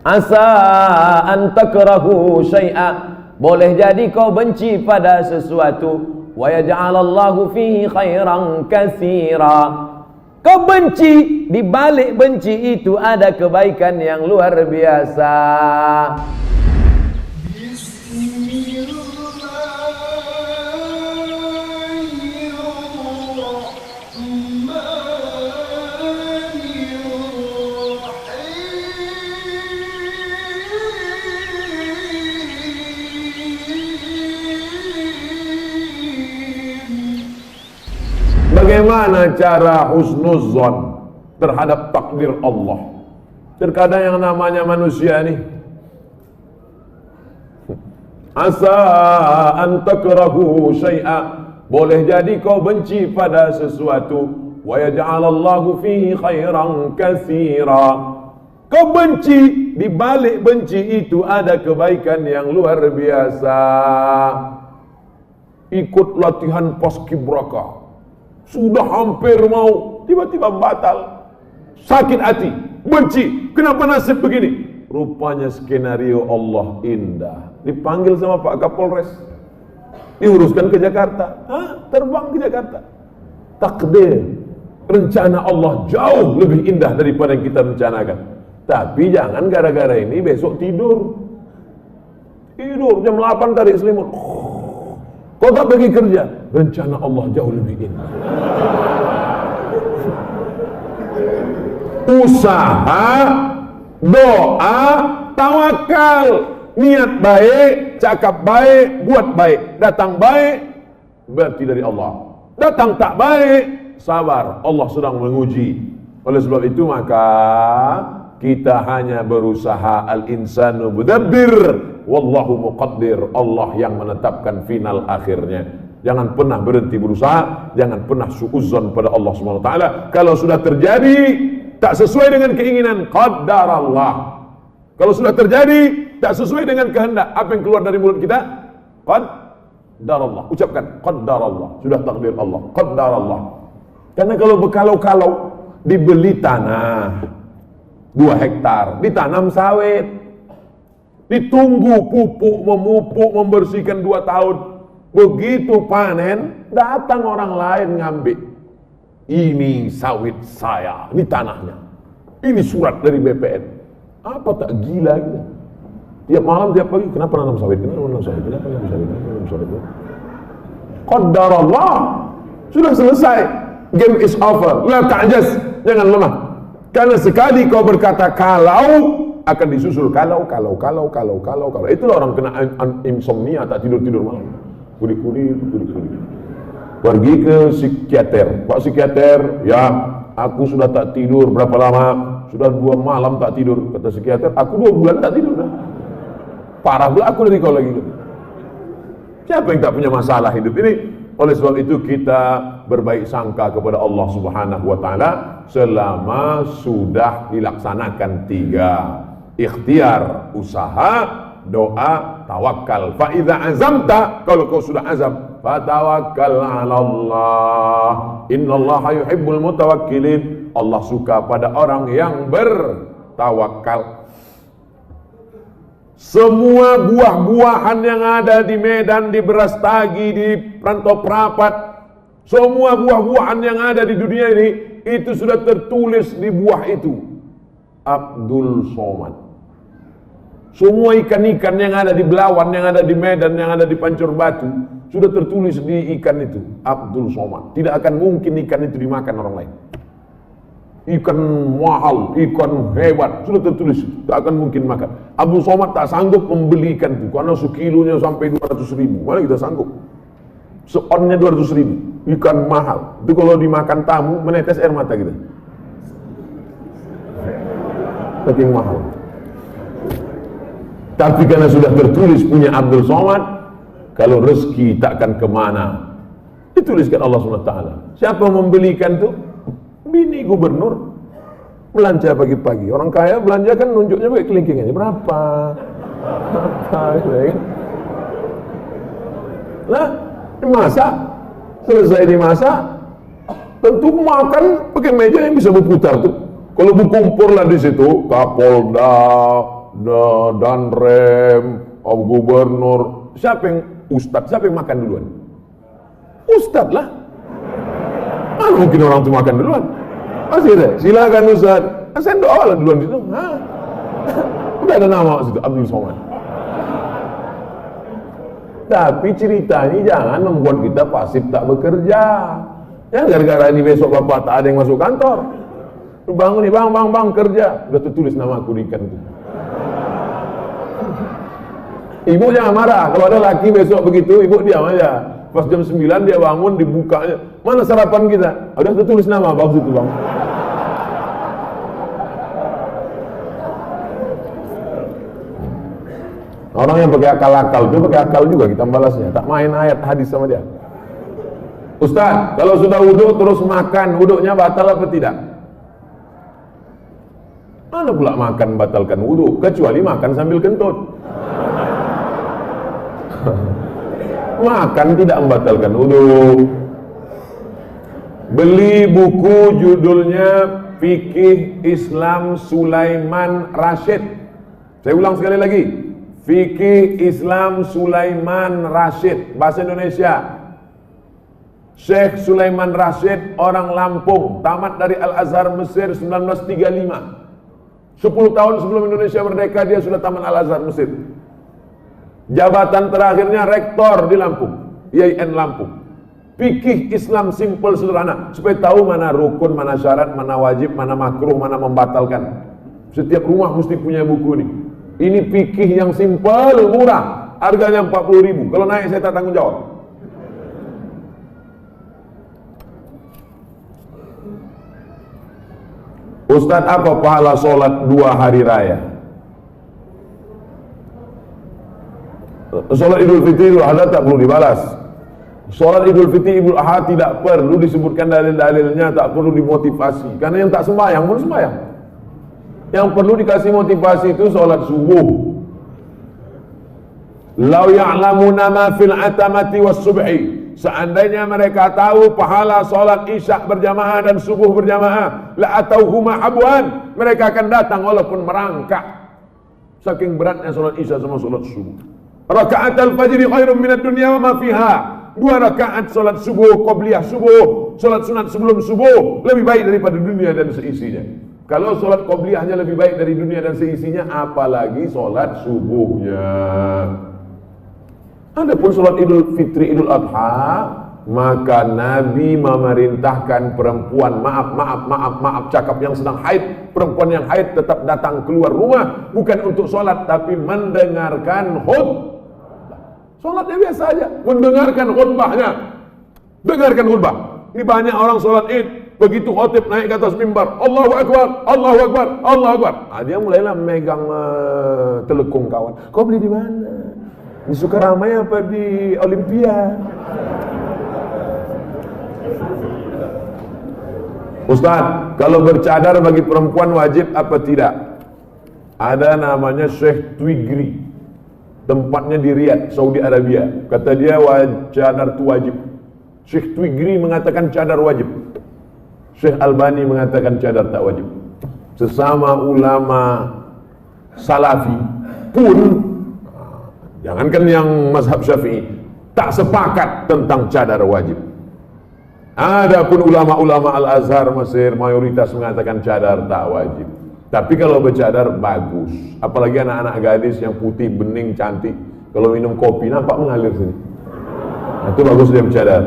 Asa an takrahu syai'a, boleh jadi kau benci pada sesuatu, wa yaj'alallahu fihi khairan katsira. Kau benci, di balik benci itu ada kebaikan yang luar biasa. Bagaimana cara husnuzon terhadap takdir Allah? Terkadang yang namanya manusia ini, asa an takrahu syai'a, boleh jadi kau benci pada sesuatu, wa yaj'alallahu fihi khairan katsira. Kau benci, di balik benci itu ada kebaikan yang luar biasa. Ikut latihan paskibraka, sudah hampir mau, tiba-tiba batal, sakit hati, benci, kenapa nasib begini? Rupanya skenario Allah indah. Dipanggil sama Pak Kapolres, diuruskan ke Jakarta. Terbang ke Jakarta. Takdir, rencana Allah jauh lebih indah daripada yang kita rencanakan. Tapi jangan gara-gara ini besok tidur jam 8 tarik selimut, kau tak pergi kerja, rencana Allah jauh lebih indah. Usaha, doa, tawakal, niat baik, cakap baik, buat baik. Datang baik berarti dari Allah, datang tak baik, sabar, Allah sedang menguji. Oleh sebab itu maka kita hanya berusaha, al-insanu mudabbir wallahu muqaddir, Allah yang menetapkan final akhirnya. Jangan pernah berhenti berusaha, jangan pernah suudzon pada Allah Subhanahu wa taala. Kalau sudah terjadi tak sesuai dengan keinginan, qaddarallah. Kalau sudah terjadi tak sesuai dengan kehendak, apa yang keluar dari mulut kita? Qaddarallah. Ucapkan qaddarallah, sudah takdir Allah, qaddarallah. Karena kalau berkalau-kalau, dibeli tanah 2 hektar, ditanam sawit, ditunggu pupuk, memupuk, membersihkan 2 tahun. Begitu panen, datang orang lain ngambil. Ini sawit saya, ini tanahnya, ini surat dari BPN. Apa tak gila gitu? Tiap malam, tiap pagi, kenapa nanam sawit? Kenapa nanam sawit? Kenapa nanam sawit? Kenapa nanam sawit? Qaddarallah, sudah selesai. Game is over. La ta'jaz, jangan lemah. Karena sekali kau berkata kalau, akan disusul kalau. Itulah orang kena insomnia, tak tidur malam. Kudik-kudik. Pergi ke psikiater. Pak psikiater, ya aku sudah tak tidur berapa lama? Sudah 2 malam tak tidur. Kata psikiater, aku 2 bulan tak tidur dah. Parah pula aku dari kau lagi. Siapa yang tak punya masalah hidup ini? Oleh sebab itu kita berbaik sangka kepada Allah Subhanahu wa taala selama sudah dilaksanakan 3: ikhtiar, usaha, doa, tawakal. Fa idza azamta, kalau kau sudah azam, fatawakkal 'ala Allah. Innallaha yuhibbul mutawakkilin. Allah suka pada orang yang bertawakal. Semua buah-buahan yang ada di Medan, di Berastagi, di Rantau Prapat, semua buah-buahan yang ada di dunia ini, itu sudah tertulis di buah itu Abdul Somad. Semua ikan-ikan yang ada di Belawan, yang ada di Medan, yang ada di Pancur Batu, sudah tertulis di ikan itu Abdul Somad. Tidak akan mungkin ikan itu dimakan orang lain. Ikan mahal, ikan hebat, sudah tertulis, tak akan mungkin makan. Abdul Somad tak sanggup membeli ikan itu, karena sekilonya sampai 200.000. Mana kita sanggup? Seonnya 200.000, ikan mahal. Itu kalau dimakan tamu, menetes air mata kita. Saking mahal. Tapi karena sudah tertulis punya Abdul Somad, kalau rezeki takkan kemana, dituliskan Allah SWT. Siapa membelikan itu? Bini gubernur. Belanja pagi-pagi. Orang kaya belanja kan nunjuknya pakai kelingking aja. Berapa? Lah, dimasak. Selesai dimasak, tentu makan pakai meja yang bisa berputar tuh. Kalau berkumpul lah di situ, Kapolda, danrem, gubernur, siapa yang ustadz, siapa yang makan duluan? Ustadz lah. Mana mungkin orang itu makan duluan? Masih deh, silakan ustadz. Saya doa lah duluan situ. Udah ada nama situ, Abdul Somad. Tapi ceritanya jangan membuat kita pasif tak bekerja. Ya gara-gara ini besok bapak tak ada yang masuk kantor. Lu bangun nih bang kerja. Udah tertulis nama aku di ikan itu. Ibu jangan marah. Kalau ada laki besok begitu, ibu diam aja. Pas jam 9 dia bangun, dibukanya. Mana sarapan kita? Udah tertulis nama bagus itu bang. Orang yang pakai akal-akal itu pakai akal juga kita balasnya. Tak main ayat hadis sama dia. Ustaz, kalau sudah wudhu terus makan, wudhunya batal apa tidak? Mana pula makan batalkan wudhu? Kecuali makan sambil kentut. Makan tidak membatalkan wudhu. Beli buku judulnya Fikih Islam Sulaiman Rashid. Saya ulang sekali lagi. Fikih Islam Sulaiman Rashid, bahasa Indonesia. Syekh Sulaiman Rashid orang Lampung, tamat dari Al-Azhar Mesir 1935. 10 tahun sebelum Indonesia merdeka dia sudah tamat Al-Azhar Mesir. Jabatan terakhirnya rektor di Lampung, IAIN Lampung. Fikih Islam simple sederhana, supaya tahu mana rukun, mana syarat, mana wajib, mana makruh, mana membatalkan. Setiap rumah mesti punya buku ini. Ini fikih yang simple, murah, harganya 40.000. Kalau naik saya tak tanggung jawab. Ustadz, apa pahala sholat 2 hari raya? Sholat Idul Fitri, Idul Adha tak perlu dibalas. Sholat Idul Fitri, Idul Adha tidak perlu disebutkan dalil-dalilnya, tak perlu dimotivasi. Karena yang tak sembahyang pun sembahyang. Yang perlu dikasih motivasi itu sholat subuh. Lau ya'lamuna ma fil atamati was subhi. Seandainya mereka tahu pahala sholat isya berjamaah dan subuh berjamaah, la atauhuma abwan, mereka akan datang walaupun merangkak. Saking beratnya sholat isya sama sholat subuh. Rakaat al-fajri khairun minad dunya wa ma fiha. 2 rakaat sholat subuh, qobliyah subuh, sholat sunat sebelum subuh lebih baik daripada dunia dan seisinya. Kalau sholat qobliyahnya lebih baik dari dunia dan seisinya, apalagi sholat subuhnya. Adapun sholat Idul Fitri, Idul Adha, maka Nabi memerintahkan perempuan, maaf, cakap yang sedang haid, perempuan yang haid tetap datang keluar rumah, bukan untuk sholat, tapi mendengarkan khutbah. Sholatnya biasa aja, mendengarkan khutbahnya. Dengarkan khutbah. Ini banyak orang sholat id, begitu khotib naik ke atas mimbar, Allahu Akbar, Allahu Akbar, Allahu Akbar. Dia mulailah megang telekung kawan. Kau beli di mana? Di Sukaramai apa di Olimpia? Ustaz, kalau bercadar bagi perempuan wajib apa tidak? Ada namanya Syekh Twigri, tempatnya di Riyadh, Saudi Arabia. Kata dia cadar itu wajib. Syekh Twigri mengatakan cadar wajib. Syekh Albani mengatakan cadar tak wajib. Sesama ulama salafi pun, jangankan yang mazhab Syafi'i, tak sepakat tentang cadar wajib. Adapun ulama-ulama Al-Azhar Mesir mayoritas mengatakan cadar tak wajib. Tapi kalau bercadar bagus, apalagi anak-anak gadis yang putih, bening, cantik, kalau minum kopi nampak mengalir sini. Itu bagus dia bercadar.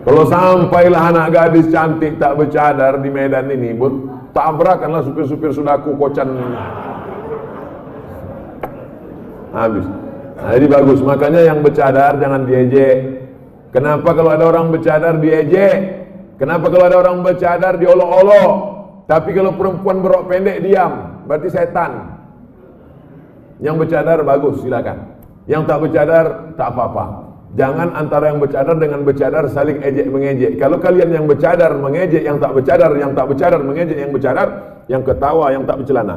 Kalau sampailah anak gadis cantik tak bercadar di Medan ini, tabrakanlah supir-supir sudaku kocan. Habis. Nah, jadi bagus, makanya yang bercadar jangan diejek. Kenapa kalau ada orang bercadar diejek? Kenapa kalau ada orang bercadar diolok-olok? Tapi kalau perempuan berok pendek diam, berarti setan. Yang bercadar bagus, silakan. Yang tak bercadar tak apa-apa. Jangan antara yang bercadar dengan bercadar saling ejek-mengejek. Kalau kalian yang bercadar mengejek yang tak bercadar, yang tak bercadar mengejek yang bercadar, yang ketawa yang tak bercelana.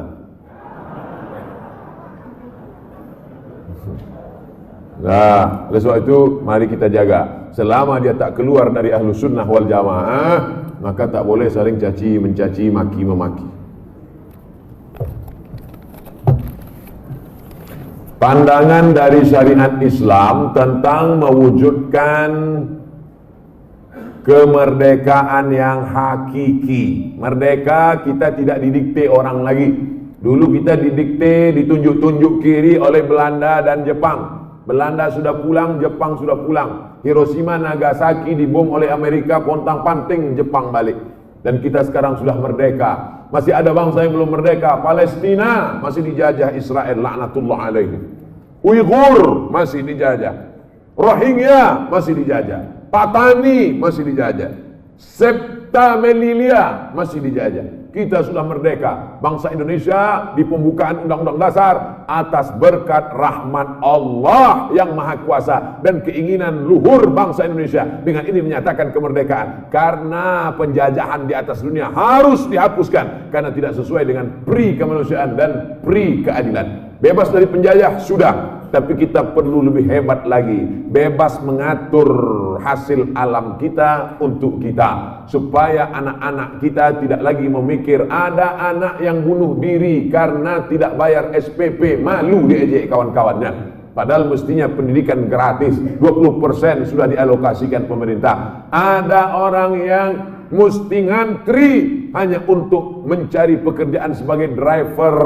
Nah, oleh sebab itu mari kita jaga. Selama dia tak keluar dari ahlu sunnah wal jamaah, maka tak boleh saling caci mencaci, maki memaki. Pandangan dari syariat Islam tentang mewujudkan kemerdekaan yang hakiki. Merdeka kita tidak didikte orang lagi. Dulu kita didikte, ditunjuk-tunjuk kiri oleh Belanda dan Jepang. Belanda sudah pulang, Jepang sudah pulang. Hiroshima, Nagasaki dibom oleh Amerika, pontang-panting Jepang balik. Dan kita sekarang sudah merdeka. Masih ada bangsa yang belum merdeka. Palestina masih dijajah Israel, laknatullah alaihi. Uighur masih dijajah. Rohingya masih dijajah. Patani masih dijajah. Septa Melilia masih dijajah. Kita sudah merdeka. Bangsa Indonesia di pembukaan Undang-Undang Dasar atas berkat rahmat Allah yang Maha Kuasa dan keinginan luhur bangsa Indonesia dengan ini menyatakan kemerdekaan. Karena penjajahan di atas dunia harus dihapuskan karena tidak sesuai dengan pri kemanusiaan dan pri keadilan. Bebas dari penjajah sudah, tapi kita perlu lebih hebat lagi, bebas mengatur hasil alam kita untuk kita, supaya anak-anak kita tidak lagi memikir ada anak yang bunuh diri karena tidak bayar SPP, malu diejek kawan-kawannya. Padahal mestinya pendidikan gratis, 20% sudah dialokasikan pemerintah. Ada orang yang mesti ngantri hanya untuk mencari pekerjaan sebagai driver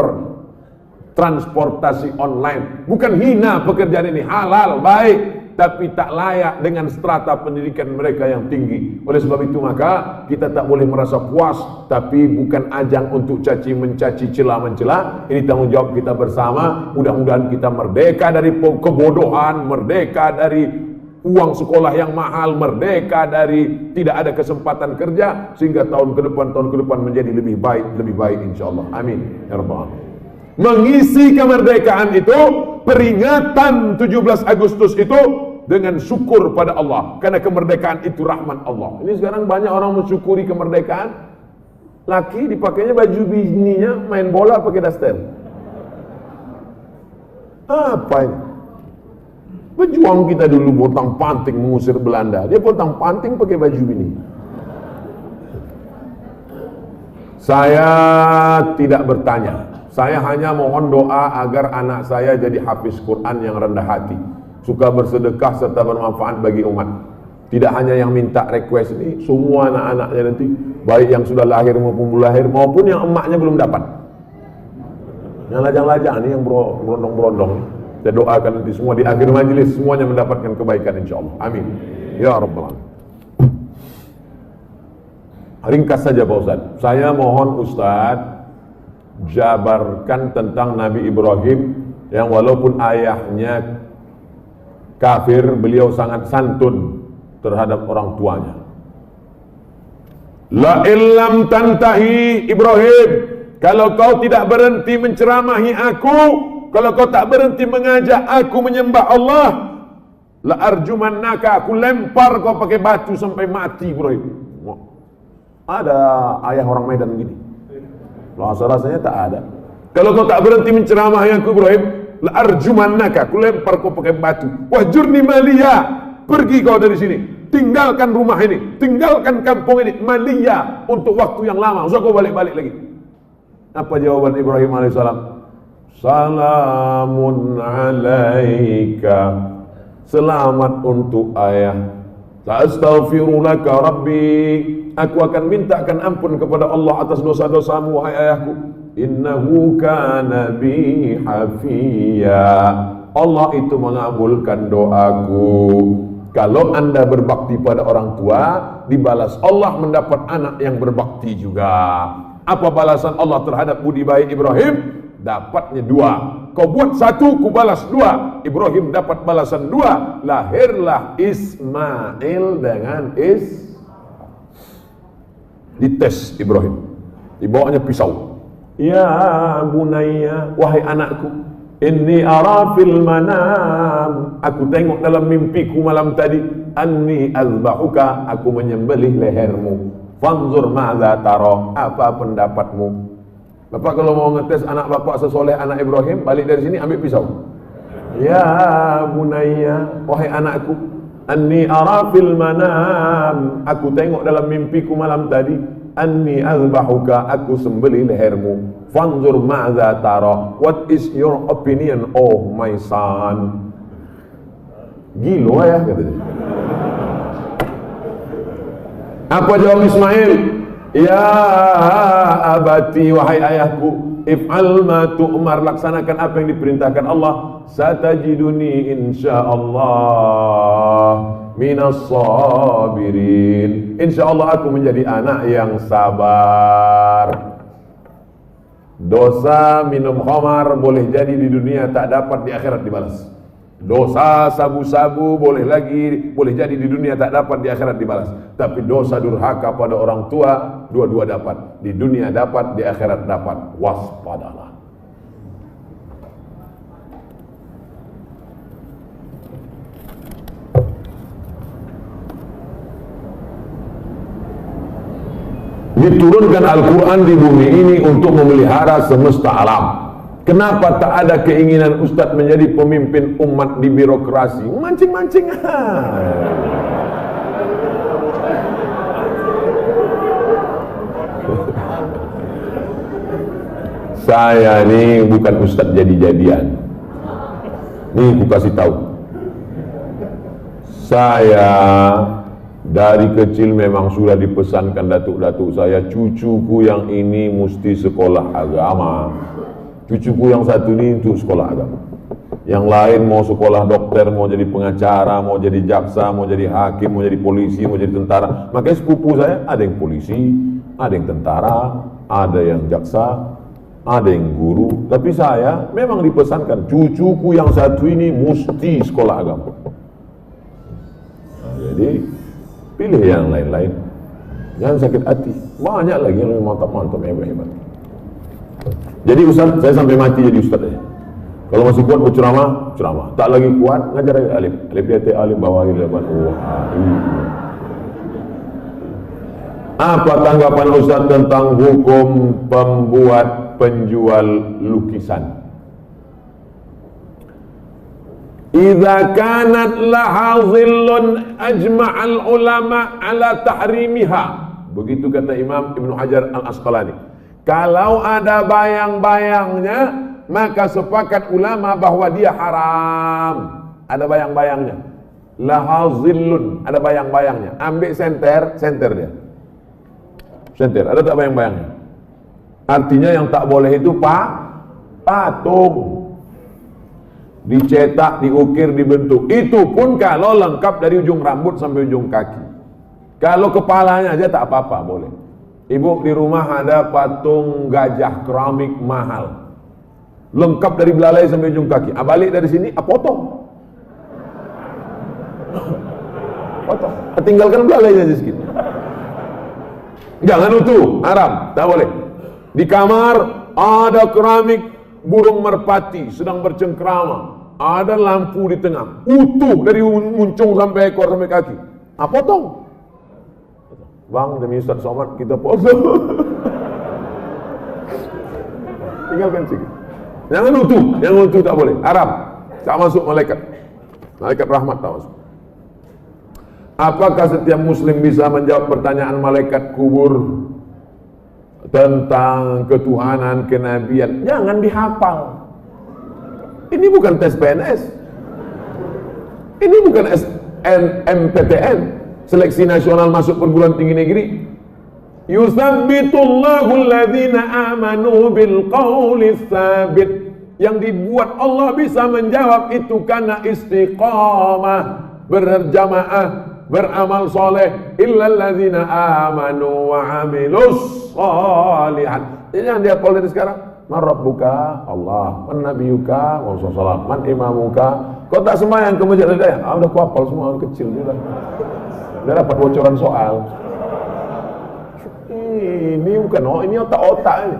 transportasi online. Bukan hina pekerjaan ini, halal, baik, tapi tak layak dengan strata pendidikan mereka yang tinggi. Oleh sebab itu maka kita tak boleh merasa puas, tapi bukan ajang untuk caci mencaci, celah mencela. Ini tanggung jawab kita bersama. Mudah-mudahan kita merdeka dari kebodohan, merdeka dari uang sekolah yang mahal, merdeka dari tidak ada kesempatan kerja, sehingga tahun ke depan menjadi lebih baik insyaallah. Amin ya rabbal alamin. Mengisi kemerdekaan itu, peringatan 17 Agustus itu dengan syukur pada Allah, karena kemerdekaan itu rahmat Allah. Ini sekarang banyak orang mensyukuri kemerdekaan, laki dipakainya baju bininya main bola pakai daster. Apa ini? Pejuang kita dulu pontang panting mengusir Belanda, dia pontang panting pakai baju bini. Saya tidak bertanya, saya hanya mohon doa agar anak saya jadi hafiz Quran yang rendah hati, suka bersedekah serta bermanfaat bagi umat. Tidak hanya yang minta request ini, semua anak-anaknya nanti, baik yang sudah lahir maupun belum lahir, maupun yang emaknya belum dapat. Yang lajang-lajang ini, yang berondong-berondong, saya doakan nanti semua di akhir majelis semuanya mendapatkan kebaikan insyaallah. Amin ya rabbal alamin. Ringkas saja Pak Ustaz, saya mohon Ustaz jabarkan tentang Nabi Ibrahim yang walaupun ayahnya kafir, beliau sangat santun terhadap orang tuanya. La illam tantahi Ibrahim, kalau kau tidak berhenti menceramahi aku, kalau kau tak berhenti mengajak aku menyembah Allah, la arjumannaka, aku lempar kau pakai batu sampai mati Ibrahim. Ada ayah orang Medan gini. Rasanya tak ada. Kalau kau tak berhenti menceramahi aku Ibrahim, la arjumannaka, aku lempar kau pakai batu. Wahjurni maliya, pergi kau dari sini, tinggalkan rumah ini, tinggalkan kampung ini, maliya, untuk waktu yang lama, usah kau balik-balik lagi. Apa jawaban Ibrahim alaihissalam? Salamun alaika, selamat untuk ayah. Astaghfirulaka Rabbi, aku akan mintakan ampun kepada Allah atas dosa-dosamu wahai ayahku. Innahu kana bi hafiya, Allah itu mengabulkan doaku. Kalau anda berbakti pada orang tua, dibalas Allah mendapat anak yang berbakti juga. Apa balasan Allah terhadap budi baik Ibrahim? Dapatnya 2. Kau buat 1, ku balas 2. Ibrahim dapat balasan 2. Lahirlah Ismail dengan dites Ibrahim, dibawanya pisau. Ya bunayya, wahai anakku, inni ara fil manam, aku tengok dalam mimpiku malam tadi, anni azbahuka, aku menyembelih lehermu. Fanzur ma'za tara, apa pendapatmu? Bapak kalau mau ngetes anak bapak sesoleh anak Ibrahim, balik dari sini ambil pisau. Ya bunayya, wahai anakku, anni ara fil manam, aku tengok dalam mimpiku malam tadi, anni azbahuka, aku sembelih lehermu, fanzur ma'za tara, what is your opinion oh my son. Gila ya katanya. Apa jawab Ismail? Ya abati, wahai ayahku, if'al ma tu'mar, laksanakan apa yang diperintahkan Allah. Satajiduni insyaallah minas sabirin, insyaallah aku menjadi anak yang sabar. Dosa minum khamar boleh jadi di dunia tak dapat, di akhirat dibalas. Dosa sabu-sabu boleh jadi di dunia tak dapat, di akhirat dibalas. Tapi dosa durhaka pada orang tua, dua-dua dapat, di dunia dapat, di akhirat dapat. Waspadalah. Diturunkan Al-Quran di bumi ini untuk memelihara semesta alam. Kenapa tak ada keinginan Ustadz menjadi pemimpin umat di birokrasi? Mancing-mancing. Saya ini bukan Ustadz jadi-jadian. Nih aku kasih tahu. Saya dari kecil memang sudah dipesankan datuk-datuk saya, cucuku yang ini mesti sekolah agama. Cucuku yang satu ini untuk sekolah agama. Yang lain mau sekolah dokter, mau jadi pengacara, mau jadi jaksa, mau jadi hakim, mau jadi polisi, mau jadi tentara. Makanya sepupu saya ada yang polisi, ada yang tentara, ada yang jaksa, ada yang guru. Tapi saya memang dipesankan, cucuku yang satu ini mesti sekolah agama. Nah, jadi pilih yang lain-lain, jangan sakit hati. Banyak lagi yang mantap-mantap, hebat-hebat. Jadi Ustaz, saya sampai mati jadi Ustaz ya. Kalau masih kuat berceramah, ceramah. Tak lagi kuat, ngajar alif. Alif dia alif bawahi lapan. Apa tanggapan Ustaz tentang hukum pembuat penjual lukisan? Idza kanat laha dhillun ajma'al ulama ala tahrimiha. Begitu kata Imam Ibnu Hajar Al-Asqalani. Kalau ada bayang-bayangnya, maka sepakat ulama bahwa dia haram. Ada bayang-bayangnya. Laha dhillun, ada bayang-bayangnya. Ambil senter dia. Senter, ada tak bayang-bayangnya? Artinya yang tak boleh itu patung. Dicetak, diukir, dibentuk. Itu pun kalau lengkap dari ujung rambut sampai ujung kaki. Kalau kepalanya aja tak apa-apa, boleh. Ibu di rumah ada patung gajah keramik mahal, lengkap dari belalai sampai ujung kaki. Balik dari sini, potong. Potong. Tinggalkan belalainya aja sedikit. Jangan utuh, haram, tak boleh. Di kamar ada keramik burung merpati sedang bercengkrama, ada lampu di tengah, utuh dari muncung sampai ekor sampai kaki. Potong. Bang, demi Ustaz Somad kita potong. Tinggalkan sikit. Jangan utuh tak boleh, haram. Tak masuk malaikat rahmat tak masuk. Apakah setiap muslim bisa menjawab pertanyaan malaikat kubur tentang ketuhanan, kenabian? Jangan dihafal. Ini bukan tes PNS. Ini bukan SNMPTN, seleksi nasional masuk perguruan tinggi negeri. Yutsabbitullahu alladhina amanu bil qawli tsabit. Yang dibuat Allah bisa menjawab itu karena istiqamah, berjamaah, beramal soleh. Illal ladzina amanu wa amilus shalihat. Ini yang dia dari sekarang. Man rabbuka? Allah. Man nabiyuka? Rasulullah. Man imamuka? Kau tak sembahyang ke masjid ada ya? Udah kuapal semua, kecil sudah. Udah dapat bocoran soal. Ini bukan ini otak-otak ini.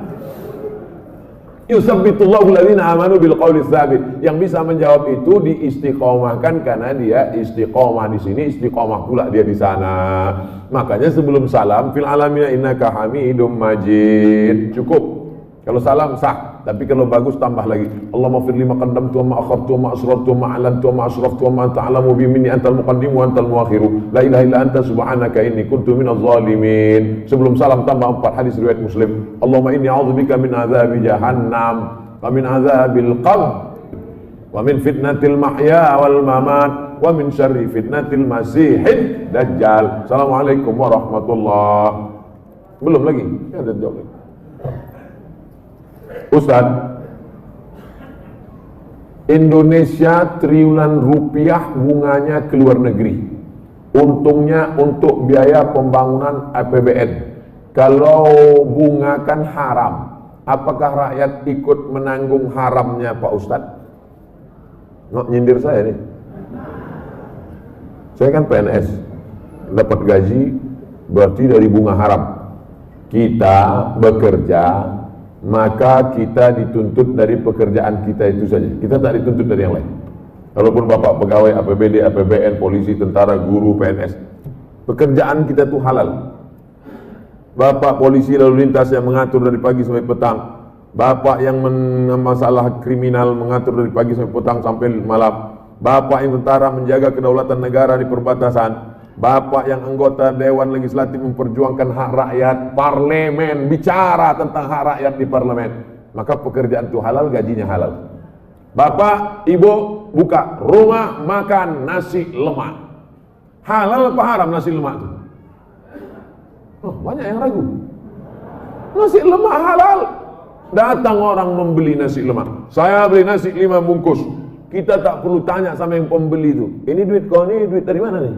Yusabbitullahu alladhina amanu bil qawli tsabit. Yang bisa menjawab itu diistiqomahkan karena dia istiqomah di sini, istiqomah pula dia di sana. Makanya sebelum salam fil alamin innaka hamidum majid. Cukup. Kalau salam sah. Tapi kalau bagus tambah lagi. Allahumma fir lima qaddamtu wa ma akhartu wa ma asrartu wa ma a'lantu wa ma asraftu wa ma anta a'lamu bi minni antal muqaddim wa antal muakhiru. La ilaha illa anta subhanaka inni kuntu minaz zalimin. Sebelum salam tambah 4 hadis riwayat Muslim. Allahumma inni a'udzubika min adzabi jahannam wa min adzabil qabr wa min fitnatil mahya wal mamat wa min syarri fitnatil masihid dajjal. Assalamualaikum warahmatullahi. Belum lagi? Ya, ada jawab lagi. Ustaz, Indonesia triliunan rupiah bunganya ke luar negeri. Untungnya untuk biaya pembangunan APBN. Kalau bunga kan haram, apakah rakyat ikut menanggung haramnya Pak Ustaz? Nggak nyindir saya nih. Saya kan PNS, dapat gaji berarti dari bunga haram. Kita bekerja, maka kita dituntut dari pekerjaan kita itu saja. Kita tak dituntut dari yang lain. Walaupun Bapak pegawai APBD, APBN, polisi, tentara, guru, PNS, pekerjaan kita itu halal. Bapak polisi lalu lintas yang mengatur dari pagi sampai petang, Bapak yang masalah kriminal mengatur dari pagi sampai petang sampai malam, Bapak yang tentara menjaga kedaulatan negara di perbatasan, Bapak yang anggota Dewan Legislatif memperjuangkan hak rakyat, parlemen bicara tentang hak rakyat di parlemen, maka pekerjaan itu halal, gajinya halal. Bapak, Ibu buka rumah makan nasi lemak, halal apa haram nasi lemak itu? Oh, banyak yang ragu. Nasi lemak halal. Datang orang membeli nasi lemak, saya beli nasi 5 bungkus. Kita tak perlu tanya sama yang pembeli itu, ini duit kau, ini duit dari mana nih?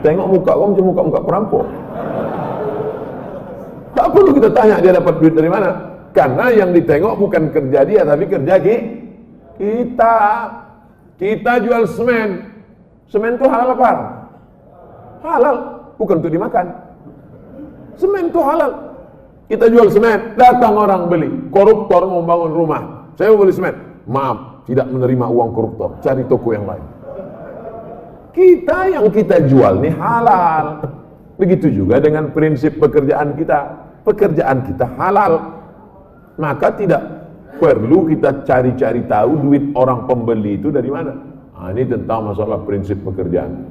Tengok muka kau macam muka-muka perampok. Tak perlu kita tanya dia dapat duit dari mana, karena yang ditengok bukan kerja dia tapi kerja kita. Kita jual semen. Semen itu halal apa? Halal, bukan untuk dimakan. Semen itu halal. Kita jual semen, datang orang beli. Koruptor mau bangun rumah, saya mau beli semen. Maaf, tidak menerima uang koruptor, cari toko yang lain. Kita yang kita jual nih halal. Begitu juga dengan prinsip pekerjaan kita. Pekerjaan kita halal, maka tidak perlu kita cari-cari tahu duit orang pembeli itu dari mana. Nah, ini tentang masalah prinsip pekerjaan.